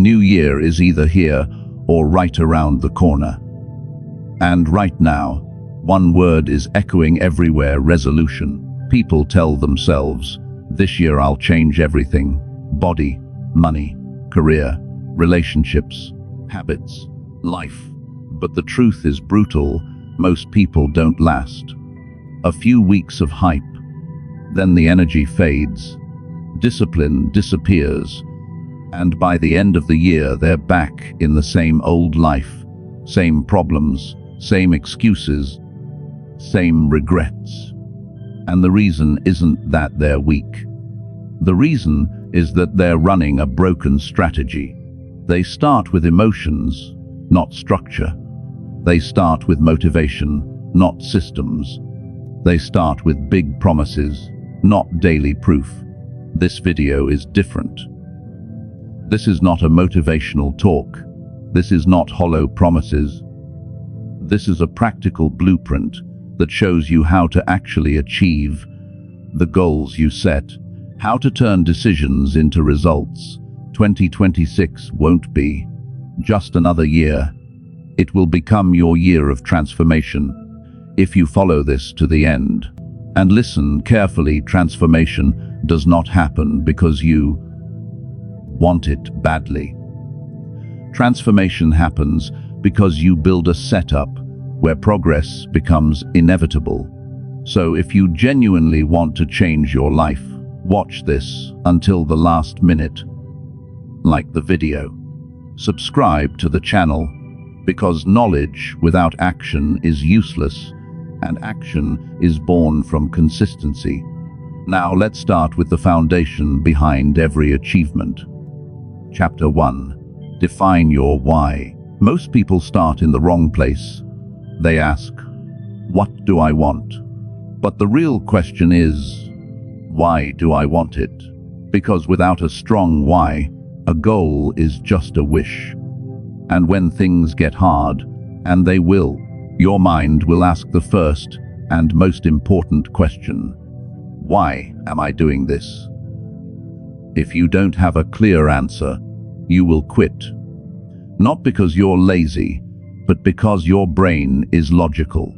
New Year is either here or right around the corner. And right now, one word is echoing everywhere: resolution. People tell themselves, this year I'll change everything: body, money, career, relationships, habits, life. But the truth is brutal. Most people don't last. A few weeks of hype, then the energy fades, discipline disappears, and by the end of the year they're back in the same old life, same problems, same excuses, same regrets. And the reason isn't that they're weak. The reason is that they're running a broken strategy. They start with emotions, not structure. They start with motivation, not systems. They start with big promises, not daily proof. This video is different. This is not a motivational talk. This is not hollow promises. This is a practical blueprint that shows you how to actually achieve the goals you set, how to turn decisions into results. 2026 won't be just another year. It will become your year of transformation. If you follow this to the end, and listen carefully, transformation does not happen because you want it badly. Transformation happens because you build a setup where progress becomes inevitable. So if you genuinely want to change your life, watch this until the last minute. Like the video. Subscribe to the channel, because knowledge without action is useless, and action is born from consistency. Now let's start with the foundation behind every achievement. Chapter 1. Define your why. Most people start in the wrong place. They ask, what do I want? But the real question is, why do I want it? Because without a strong why, a goal is just a wish. And when things get hard, and they will, your mind will ask the first and most important question: why am I doing this? If you don't have a clear answer, you will quit. Not because you're lazy, but because your brain is logical.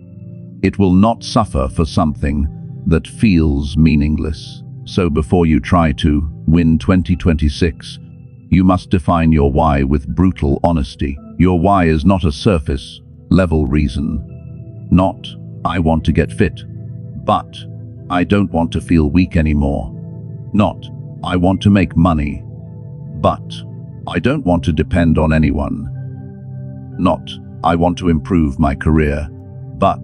It will not suffer for something that feels meaningless. So before you try to win 2026, you must define your why with brutal honesty. Your why is not a surface-level reason. Not, I want to get fit, but I don't want to feel weak anymore. Not, I want to make money, but I don't want to depend on anyone. Not, I want to improve my career, but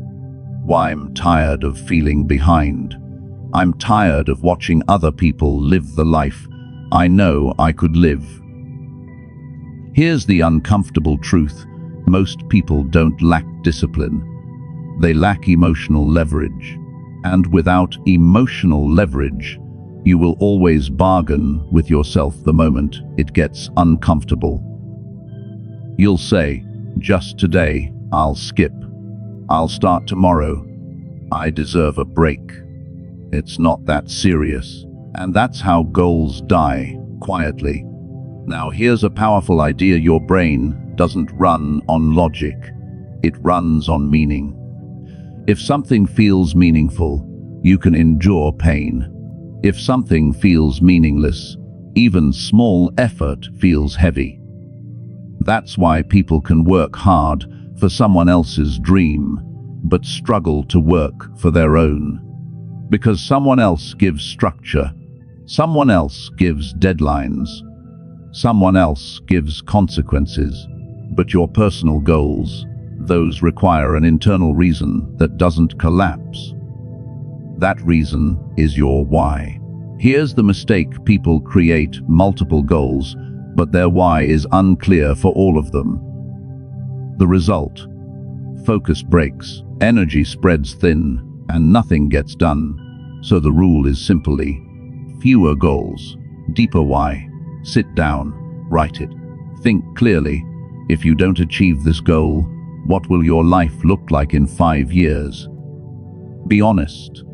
I'm tired of feeling behind. I'm tired of watching other people live the life I know I could live. Here's the uncomfortable truth. Most people don't lack discipline. They lack emotional leverage. And without emotional leverage, you will always bargain with yourself the moment it gets uncomfortable. You'll say, just today, I'll skip. I'll start tomorrow. I deserve a break. It's not that serious. And that's how goals die, quietly. Now here's a powerful idea. Your brain doesn't run on logic. It runs on meaning. If something feels meaningful, you can endure pain. If something feels meaningless, even small effort feels heavy. That's why people can work hard for someone else's dream, but struggle to work for their own. Because someone else gives structure, someone else gives deadlines, someone else gives consequences, but your personal goals, those require an internal reason that doesn't collapse. That reason is your why. Here's the mistake: people create multiple goals, but their why is unclear for all of them. The result: focus breaks, energy spreads thin, and nothing gets done. So the rule is simply fewer goals, deeper why. Sit down, write it. Think clearly. If you don't achieve this goal, what will your life look like in 5 years? Be honest.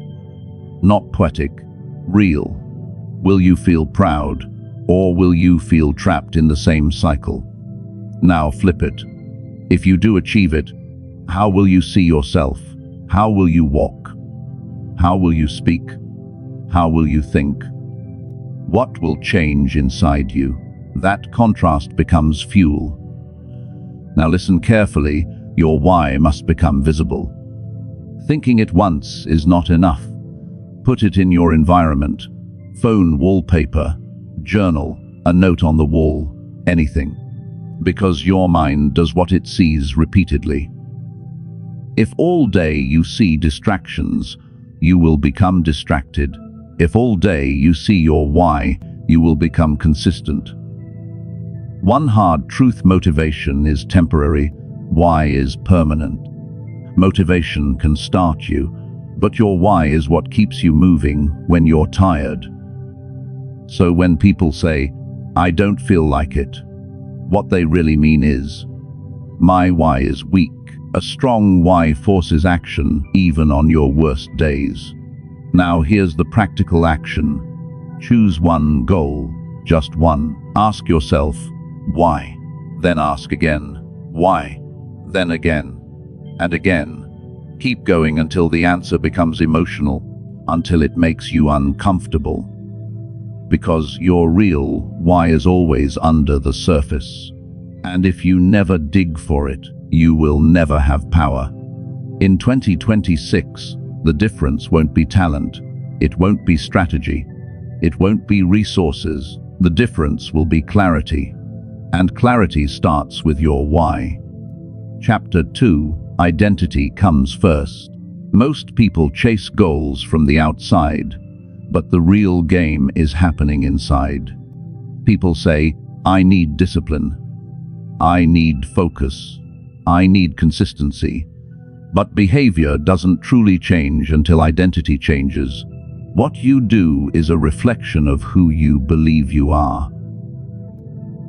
Not poetic, real. Will you feel proud? or will you feel trapped in the same cycle? Now flip it. If you do achieve it, how will you see yourself? How will you walk? How will you speak? How will you think? What will change inside you? That contrast becomes fuel. Now listen carefully, your why must become visible. Thinking it once is not enough. Put it in your environment. Phone wallpaper, journal, a note on the wall, anything. Because your mind does what it sees repeatedly. If all day you see distractions, you will become distracted. If all day you see your why, you will become consistent. One hard truth: motivation is temporary, why is permanent. Motivation can start you, but your why is what keeps you moving when you're tired. So when people say, "I don't feel like it," what they really mean is, "My why is weak." A strong why forces action, even on your worst days. Now here's the practical action. Choose one goal, just one. Ask yourself, why? Then ask again, why? Then again, and again. Keep going until the answer becomes emotional, until it makes you uncomfortable. Because your real why is always under the surface. And if you never dig for it, you will never have power. In 2026, the difference won't be talent, it won't be strategy, it won't be resources. The difference will be clarity. And clarity starts with your why. Chapter 2, Identity comes first. Most people chase goals from the outside, but the real game is happening inside. People say, "I need discipline. I need focus. I need consistency." But behavior doesn't truly change until identity changes. What you do is a reflection of who you believe you are.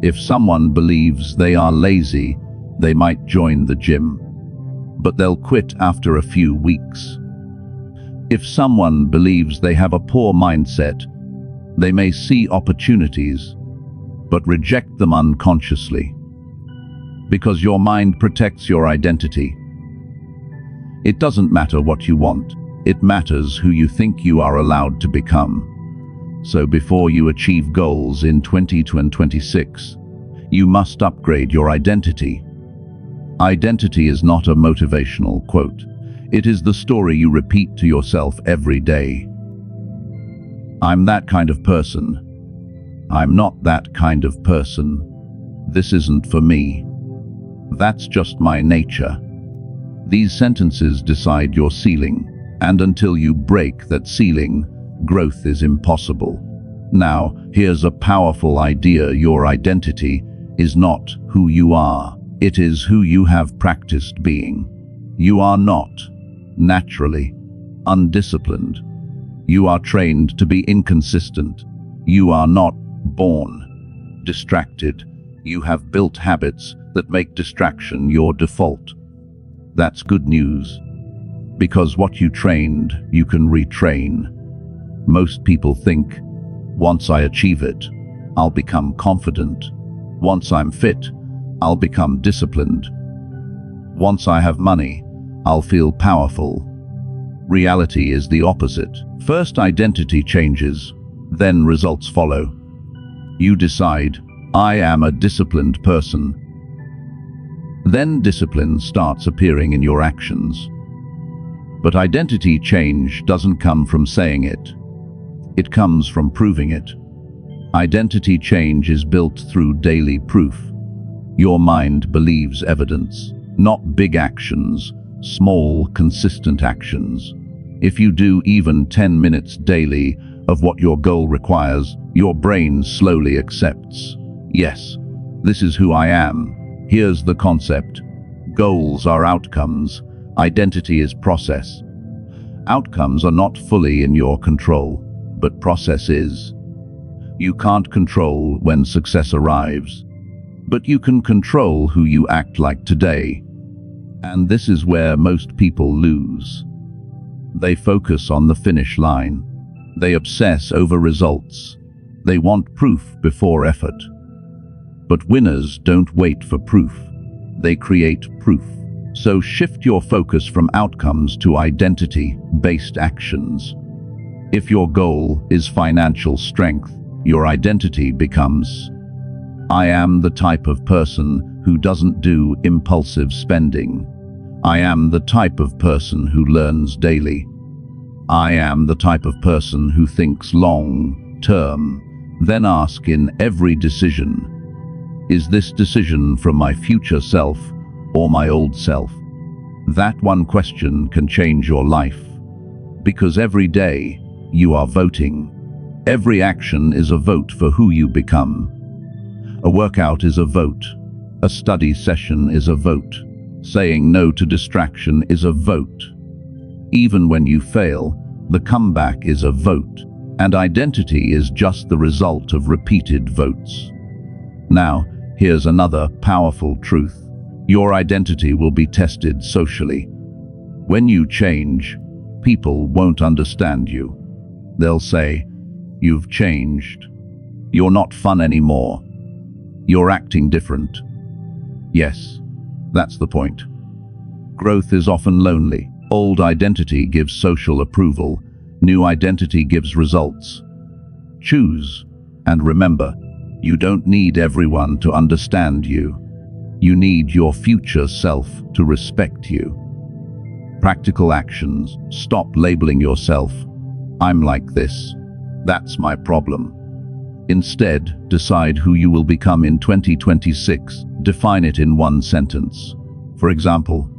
If someone believes they are lazy, they might join the gym, but they'll quit after a few weeks. If someone believes they have a poor mindset, they may see opportunities, but reject them unconsciously. Because your mind protects your identity. It doesn't matter what you want, it matters who you think you are allowed to become. So before you achieve goals in 2026, you must upgrade your identity. Identity is not a motivational quote. It is the story you repeat to yourself every day. I'm that kind of person. I'm not that kind of person. This isn't for me. That's just my nature. These sentences decide your ceiling, and until you break that ceiling, growth is impossible. Now, here's a powerful idea: your identity is not who you are, it is who you have practiced being. You are not naturally undisciplined. You are trained to be inconsistent. You are not born distracted. You have built habits that make distraction your default. That's good news, because what you trained, you can retrain. Most people think, once I achieve it, I'll become confident. Once I'm fit, I'll become disciplined. Once I have money, I'll feel powerful. Reality is the opposite. First identity changes, then results follow. You decide, I am a disciplined person. Then discipline starts appearing in your actions. But identity change doesn't come from saying it. It comes from proving it. Identity change is built through daily proof. Your mind believes evidence, not big actions, small, consistent actions. If you do even 10 minutes daily of what your goal requires, your brain slowly accepts. Yes, this is who I am. Here's the concept. Goals are outcomes. Identity is process. Outcomes are not fully in your control, but process is. You can't control when success arrives, but you can control who you act like today. And this is where most people lose. They focus on the finish line. They obsess over results. They want proof before effort. But winners don't wait for proof. They create proof. So shift your focus from outcomes to identity-based actions. If your goal is financial strength, your identity becomes, I am the type of person who doesn't do impulsive spending. I am the type of person who learns daily. I am the type of person who thinks long term. Then ask in every decision, is this decision from my future self or my old self? That one question can change your life. Because every day you are voting. Every action is a vote for who you become. A workout is a vote. A study session is a vote. Saying no to distraction is a vote. Even when you fail, the comeback is a vote, and identity is just the result of repeated votes. Now, here's another powerful truth. Your identity will be tested socially. When you change, people won't understand you. They'll say, "You've changed. You're not fun anymore. You're acting different." Yes, that's the point. Growth is often lonely. Old identity gives social approval. New identity gives results. Choose, and remember, you don't need everyone to understand you. You need your future self to respect you. Practical actions. Stop labeling yourself, "I'm like this. That's my problem." Instead, decide who you will become in 2026. Define it in one sentence. For example,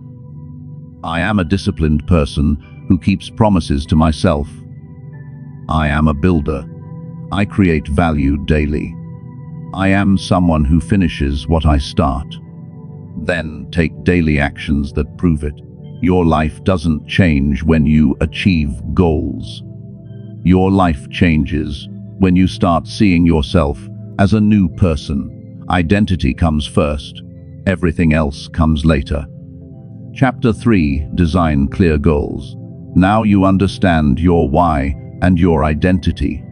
I am a disciplined person who keeps promises to myself. I am a builder. I create value daily. I am someone who finishes what I start. Then take daily actions that prove it. Your life doesn't change when you achieve goals. Your life changes when you start seeing yourself as a new person. Identity comes first. Everything else comes later. Chapter 3. Design clear goals. Now you understand your why and your identity.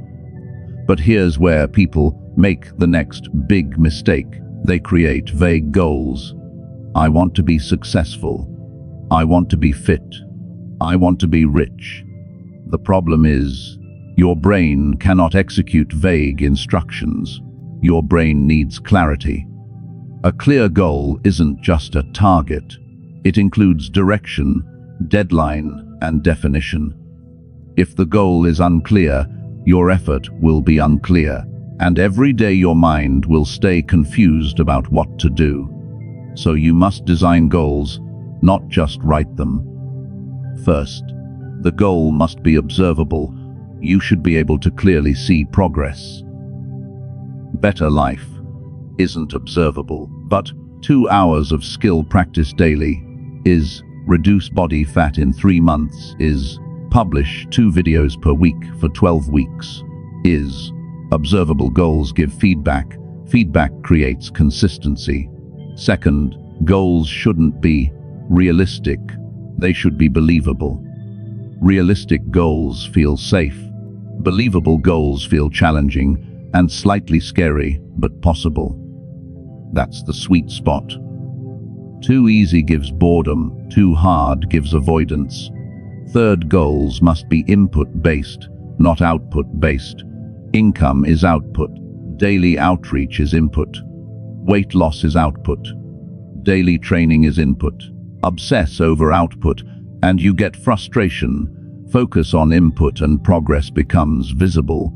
But here's where people make the next big mistake. They create vague goals. I want to be successful. I want to be fit. I want to be rich. The problem is, your brain cannot execute vague instructions. Your brain needs clarity. A clear goal isn't just a target. It includes direction, deadline, and definition. If the goal is unclear, your effort will be unclear, and every day your mind will stay confused about what to do. So you must design goals, not just write them. First, the goal must be observable. You should be able to clearly see progress. Better life isn't observable, but 2 hours of skill practice daily is reduce body fat in 3 months, is publish 2 videos per week for 12 weeks, is observable goals give feedback. Feedback creates consistency. Second, goals shouldn't be realistic. They should be believable. Realistic goals feel safe. Believable goals feel challenging and slightly scary, but possible. That's the sweet spot. Too easy gives boredom, too hard gives avoidance. Third, goals must be input-based, not output-based. Income is output. Daily outreach is input. Weight loss is output. Daily training is input. Obsess over output, and you get frustration. Focus on input and progress becomes visible.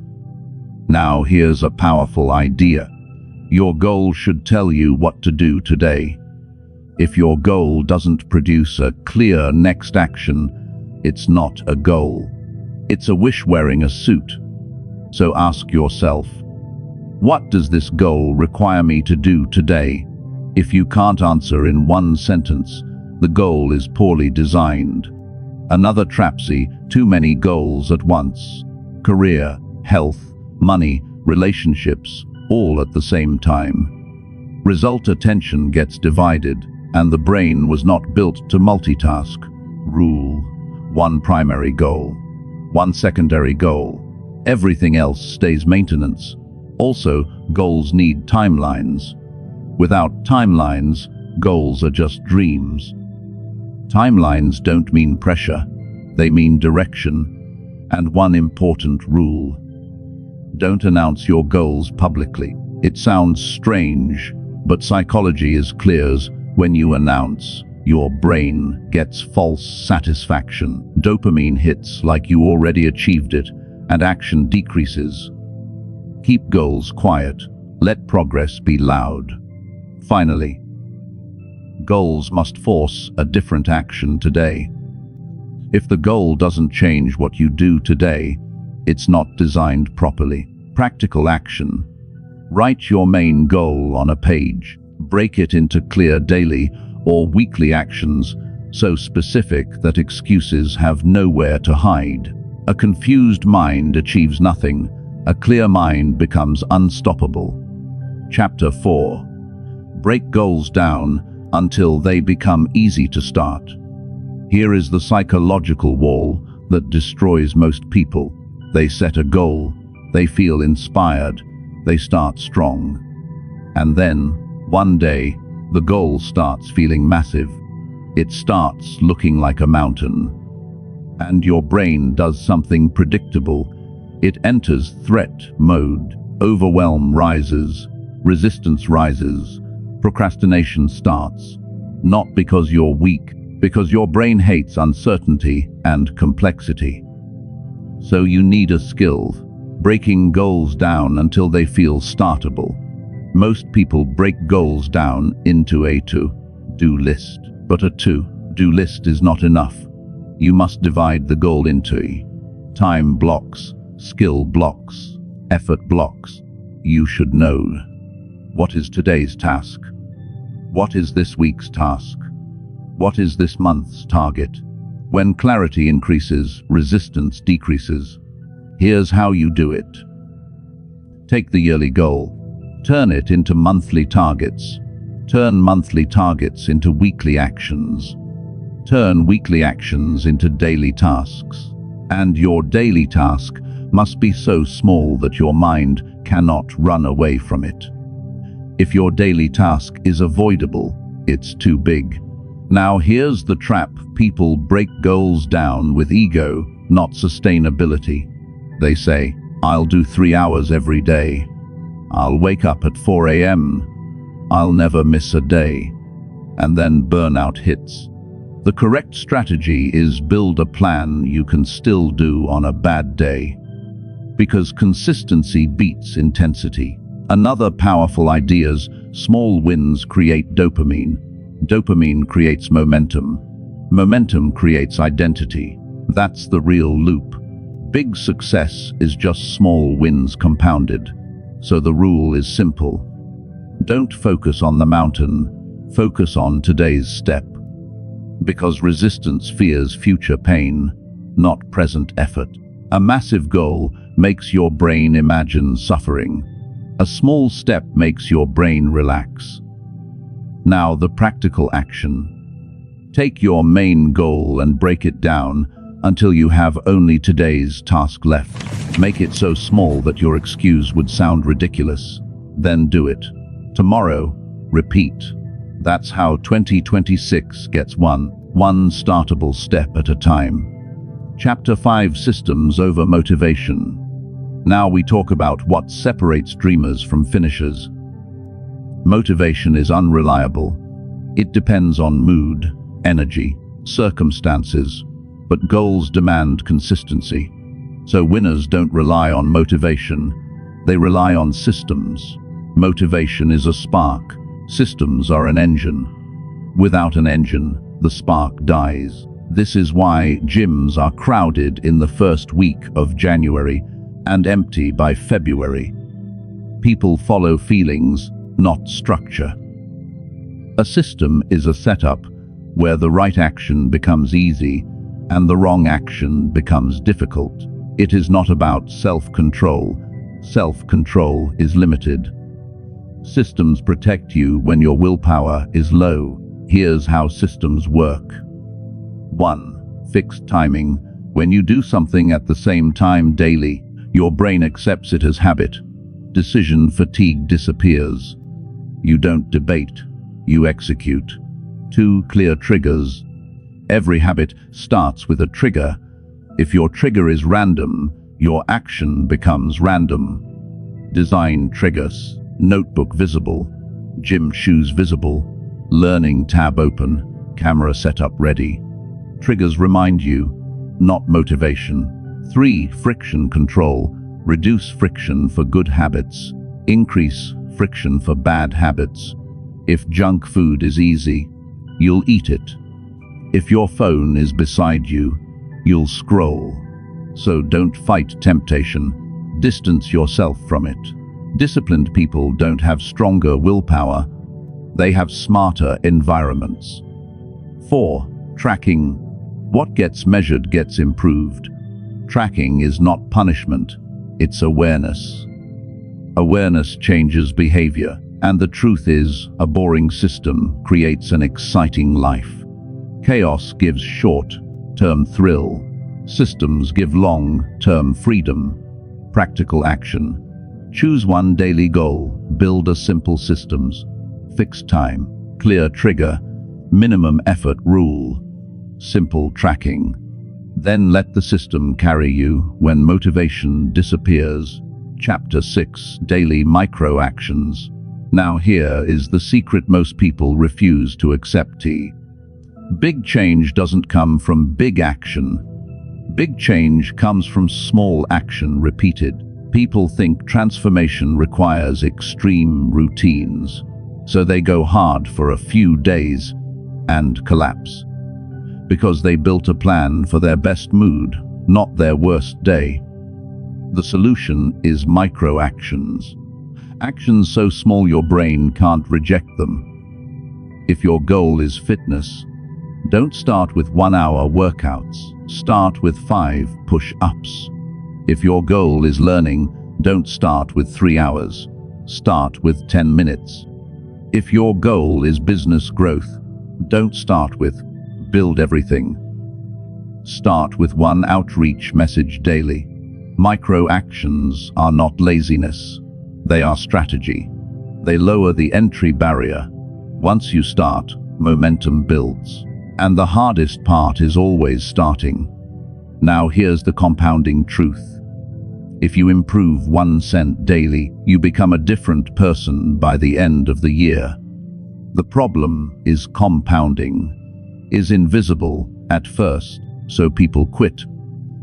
Now here's a powerful idea. Your goal should tell you what to do today. If your goal doesn't produce a clear next action, it's not a goal. It's a wish wearing a suit. So ask yourself, what does this goal require me to do today? If you can't answer in one sentence, the goal is poorly designed. Another trapsy, too many goals at once. Career, health, money, relationships, all at the same time. Result attention gets divided, and the brain was not built to multitask. Rule: 1 primary goal, 1 secondary goal. Everything else stays maintenance. Also, goals need timelines. Without timelines, goals are just dreams. Timelines don't mean pressure, they mean direction. And one important rule: don't announce your goals publicly. It sounds strange, but psychology is clear. When you announce, your brain gets false satisfaction. Dopamine hits like you already achieved it, and action decreases. Keep goals quiet. Let progress be loud. Finally, goals must force a different action today. If the goal doesn't change what you do today, it's not designed properly. Practical action. Write your main goal on a page. Break it into clear daily or weekly actions, so specific that excuses have nowhere to hide. A confused mind achieves nothing. A clear mind becomes unstoppable. Chapter 4. Break goals down until they become easy to start. Here is the psychological wall that destroys most people. They set a goal, they feel inspired, they start strong. And then, one day, the goal starts feeling massive. It starts looking like a mountain. And your brain does something predictable. It enters threat mode. Overwhelm rises. Resistance rises. Procrastination starts. Not because you're weak, because your brain hates uncertainty and complexity. So you need a skill: breaking goals down until they feel startable. Most people break goals down into a to-do list, but a to-do list is not enough. You must divide the goal into time blocks, skill blocks, effort blocks. You should know: what is today's task? What is this week's task? What is this month's target? When clarity increases, resistance decreases. Here's how you do it. Take the yearly goal. Turn it into monthly targets. Turn monthly targets into weekly actions. Turn weekly actions into daily tasks. And your daily task must be so small that your mind cannot run away from it. If your daily task is avoidable, it's too big. Now here's the trap: people break goals down with ego, not sustainability. They say, I'll do 3 hours every day. I'll wake up at 4 a.m. I'll never miss a day. And then burnout hits. The correct strategy is build a plan you can still do on a bad day. Because consistency beats intensity. Another powerful idea's small wins create dopamine. Dopamine creates momentum. Momentum creates identity. That's the real loop. Big success is just small wins compounded. So the rule is simple. Don't focus on the mountain, focus on today's step. Because resistance fears future pain, not present effort. A massive goal makes your brain imagine suffering. A small step makes your brain relax. Now the practical action. Take your main goal and break it down until you have only today's task left. Make it so small that your excuse would sound ridiculous. Then do it. Tomorrow, repeat. That's how 2026 gets one startable step at a time. Chapter 5: Systems over Motivation. Now we talk about what separates dreamers from finishers. Motivation is unreliable. It depends on mood, energy, circumstances, but goals demand consistency. So winners don't rely on motivation, they rely on systems. Motivation is a spark, systems are an engine. Without an engine, the spark dies. This is why gyms are crowded in the first week of January and empty by February. People follow feelings, not structure. A system is a setup where the right action becomes easy and the wrong action becomes difficult. It is not about self-control. Self-control is limited. Systems protect you when your willpower is low. Here's how systems work. 1. Fixed timing. When you do something at the same time daily, your brain accepts it as habit. decision fatigue disappears. You don't debate, you execute. 2 clear triggers. Every habit starts with a trigger. If your trigger is random, your action becomes random. Design triggers. Notebook visible, gym shoes visible, learning tab open, camera setup ready. Triggers remind you, not motivation. 3. Friction control. Reduce friction for good habits. Increase friction for bad habits. If junk food is easy, you'll eat it. If your phone is beside you, you'll scroll. So don't fight temptation, distance yourself from it. Disciplined people don't have stronger willpower, they have smarter environments. 4. Tracking. What gets measured gets improved. Tracking is not punishment, it's awareness. Awareness changes behavior, and the truth is, a boring system creates an exciting life. Chaos gives short-term thrill. Systems give long-term freedom. Practical action. Choose one daily goal, build a simple systems, fixed time, clear trigger, minimum effort rule, simple tracking. Then let the system carry you when motivation disappears. Chapter 6, Daily Micro Actions. Now here is the secret most people refuse to accept. Big change doesn't come from big action. Big change comes from small action repeated. People think transformation requires extreme routines, so they go hard for a few days and collapse. Because they built a plan for their best mood, not their worst day. The solution is micro-actions. Actions so small your brain can't reject them. If your goal is fitness, don't start with 1-hour workouts. Start with 5 push-ups. If your goal is learning, don't start with 3 hours. Start with 10 minutes. If your goal is business growth, don't start with build everything. Start with 1 outreach message daily. Micro actions are not laziness. They are strategy. They lower the entry barrier. Once you start, momentum builds. And the hardest part is always starting. Now here's the compounding truth. If you improve 1 cent daily, you become a different person by the end of the year. The problem is compounding is invisible at first, so people quit.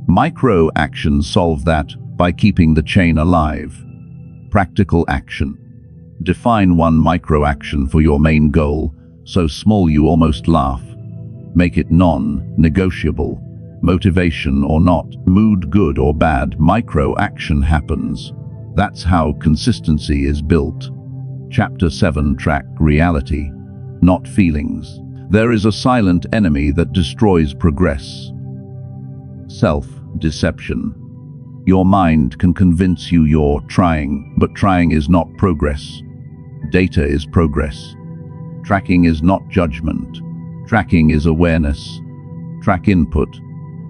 Micro actions solve that by keeping the chain alive. Practical action. Define 1 micro action for your main goal, so small you almost laugh. Make it non-negotiable. Motivation or not, mood good or bad, micro action happens. That's how consistency is built. Chapter 7, Track reality, not feelings. There is a silent enemy that destroys progress. Self-deception. Your mind can convince you you're trying, but trying is not progress. Data is progress. Tracking is not judgment. Tracking is awareness. Track input,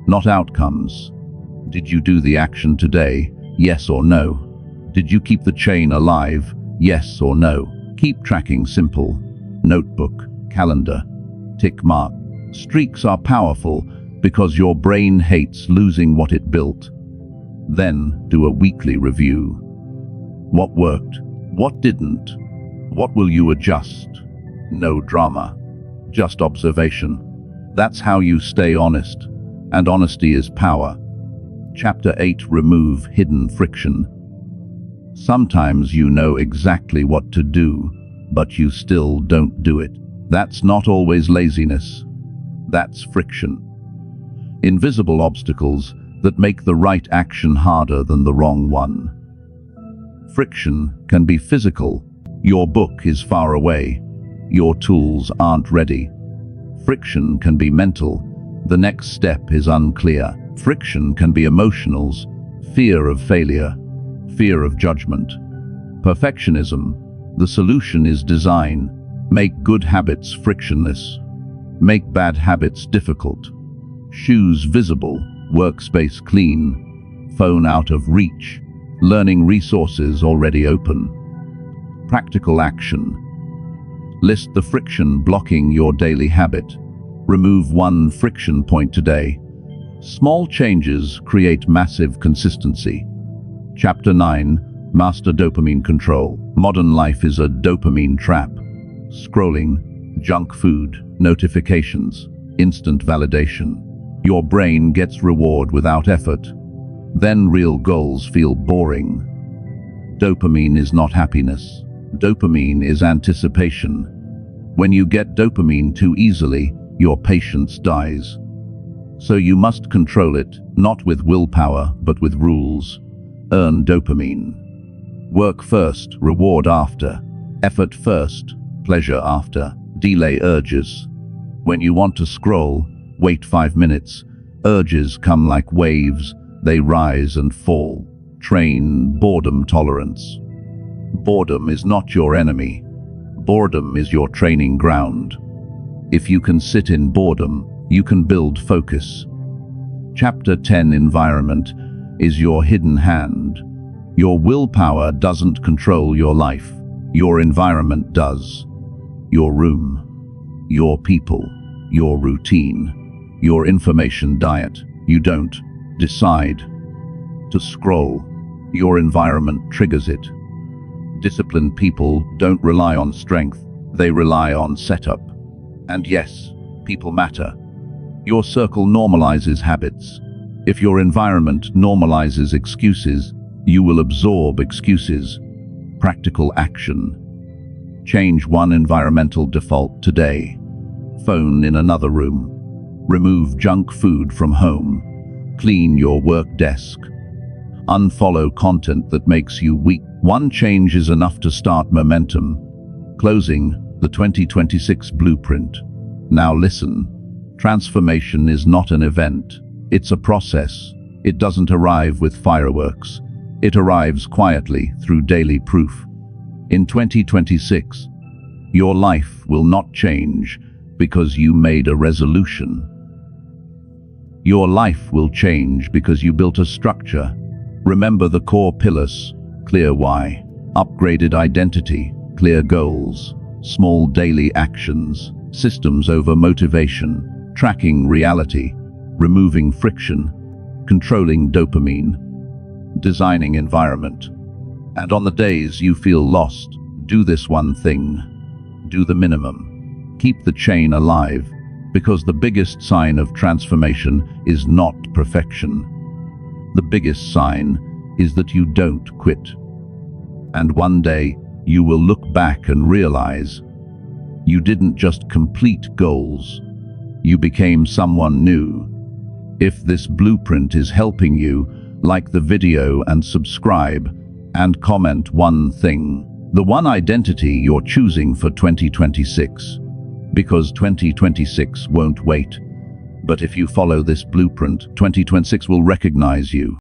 not outcomes. Did you do the action today? Yes or no? Did you keep the chain alive? Yes or no? Keep tracking simple. Notebook, calendar, tick mark. Streaks are powerful because your brain hates losing what it built. Then do a weekly review. What worked? What didn't? What will you adjust? No drama, just observation. That's how you stay honest. And honesty is power. Chapter 8, Remove hidden friction. Sometimes you know exactly what to do, but you still don't do it. That's not always laziness. That's friction. Invisible obstacles that make the right action harder than the wrong one. Friction can be physical. Your book is far away. Your tools aren't ready. Friction can be mental. The next step is unclear. Friction can be emotionals, fear of failure, fear of judgment. Perfectionism. The solution is design. Make good habits frictionless. Make bad habits difficult. Shoes visible, workspace clean, phone out of reach. Learning resources already open. Practical action. List the friction blocking your daily habit. Remove one friction point today. Small changes create massive consistency. Chapter 9. Master Dopamine Control. Modern life is a dopamine trap. Scrolling, junk food, notifications, instant validation. Your brain gets reward without effort. Then real goals feel boring. Dopamine is not happiness. Dopamine is anticipation. When you get dopamine too easily, your patience dies. So you must control it, not with willpower, but with rules. Earn dopamine. Work first, reward after. Effort first, pleasure after. Delay urges. When you want to scroll, wait 5 minutes. Urges come like waves, they rise and fall. Train boredom tolerance. Boredom is not your enemy. Boredom is your training ground. If you can sit in boredom, you can build focus. Chapter 10. Environment is your hidden hand. Your willpower doesn't control your life. Your environment does. Your room, your people, your routine, your information diet. You don't decide to scroll. Your environment triggers it. Disciplined people don't rely on strength, they rely on setup. And yes, people matter. Your circle normalizes habits. If your environment normalizes excuses, you will absorb excuses. Practical action. Change one environmental default today. Phone in another room. Remove junk food from home. Clean your work desk. Unfollow content that makes you weak. One change is enough to start momentum. Closing the 2026 blueprint. Now listen. Transformation is not an event. It's a process. It doesn't arrive with fireworks. It arrives quietly through daily proof. In 2026, your life will not change because you made a resolution. Your life will change because you built a structure. Remember the core pillars: clear why, upgraded identity, clear goals, small daily actions, systems over motivation, tracking reality, removing friction, controlling dopamine, designing environment. And on the days you feel lost, do this one thing. Do the minimum. Keep the chain alive, because the biggest sign of transformation is not perfection. The biggest sign is that you don't quit. And one day, you will look back and realize you didn't just complete goals, you became someone new. If this blueprint is helping you, like the video and subscribe, and comment one thing, the one identity you're choosing for 2026. Because 2026 won't wait. But if you follow this blueprint, 2026 will recognize you.